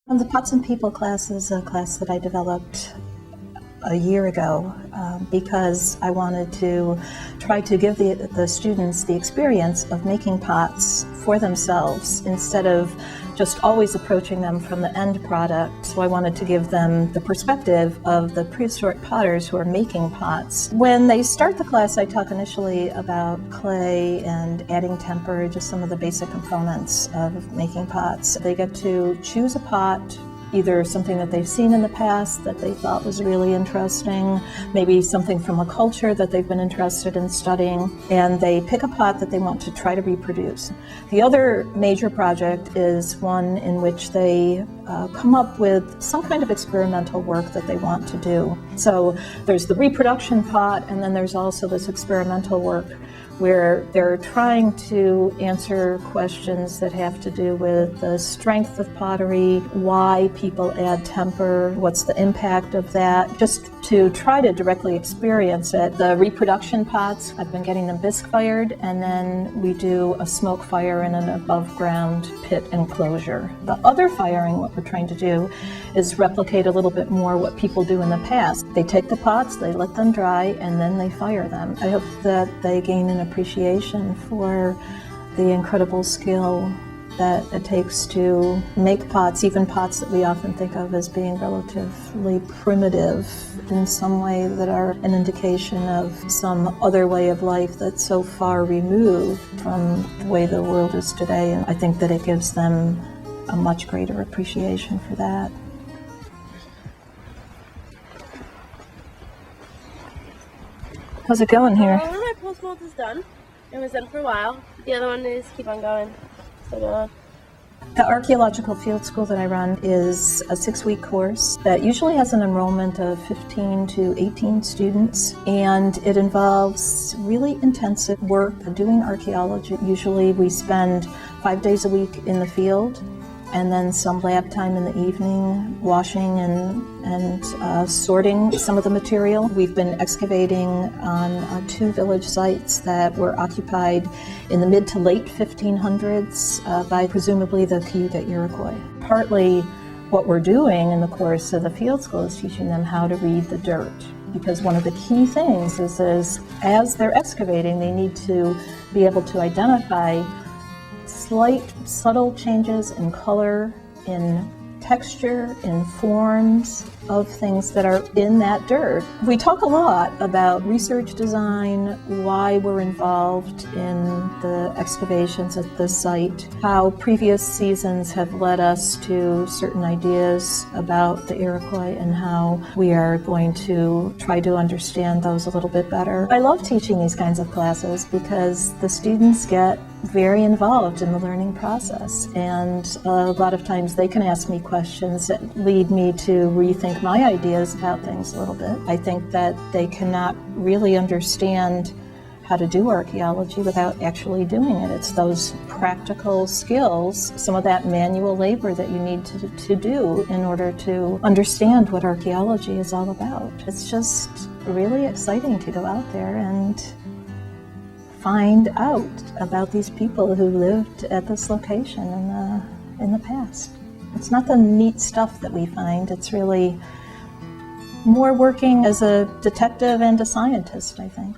The Pots and People class is a class that I developed a year ago because I wanted to try to give the students the experience of making pots for themselves instead of just always approaching them from the end product. So I wanted to give them the perspective of the prehistoric potters who are making pots. When they start the class, I talk initially about clay and adding temper, just some of the basic components of making pots. They get to choose a pot, either something that they've seen in the past that they thought was really interesting, maybe something from a culture that they've been interested in studying, and they pick a pot that they want to try to reproduce. The other major project is one in which they come up with some kind of experimental work that they want to do. So there's the reproduction pot, and then there's also this experimental work where they're trying to answer questions that have to do with the strength of pottery, why people add temper, what's the impact of that, just to try to directly experience it. The reproduction pots, I've been getting them bisque fired, and then we do a smoke fire in an above ground pit enclosure. The other firing, what we're trying to do is replicate a little bit more what people do in the past. They take the pots, they let them dry, and then they fire them. I hope that they gain an appreciation for the incredible skill that it takes to make pots, even pots that we often think of as being relatively primitive in some way, that are an indication of some other way of life that's so far removed from the way the world is today. And I think that it gives them a much greater appreciation for that. How's it going here? One of my post molds is done. It was done for a while. The other one is keep on going. Still going. The archaeological field school that I run is a 6-week course that usually has an enrollment of 15 to 18 students, and it involves really intensive work doing archaeology. Usually we spend 5 days a week in the field, and then some lab time in the evening, washing and sorting some of the material. We've been excavating on 2 village sites that were occupied in the mid to late 1500s by presumably the Cayuga Iroquois. Partly what we're doing in the course of the field school is teaching them how to read the dirt, because one of the key things is as they're excavating, they need to be able to identify slight, subtle changes in color, in texture, in forms of things that are in that dirt. We talk a lot about research design, why we're involved in the excavations at the site, how previous seasons have led us to certain ideas about the Iroquois, and how we are going to try to understand those a little bit better. I love teaching these kinds of classes because the students get very involved in the learning process, and a lot of times they can ask me questions that lead me to rethink my ideas about things a little bit. I think that they cannot really understand how to do archaeology without actually doing it. It's those practical skills, some of that manual labor that you need to do in order to understand what archaeology is all about. It's just really exciting to go out there and find out about these people who lived at this location in the past. It's not the neat stuff that we find, it's really more working as a detective and a scientist, I think.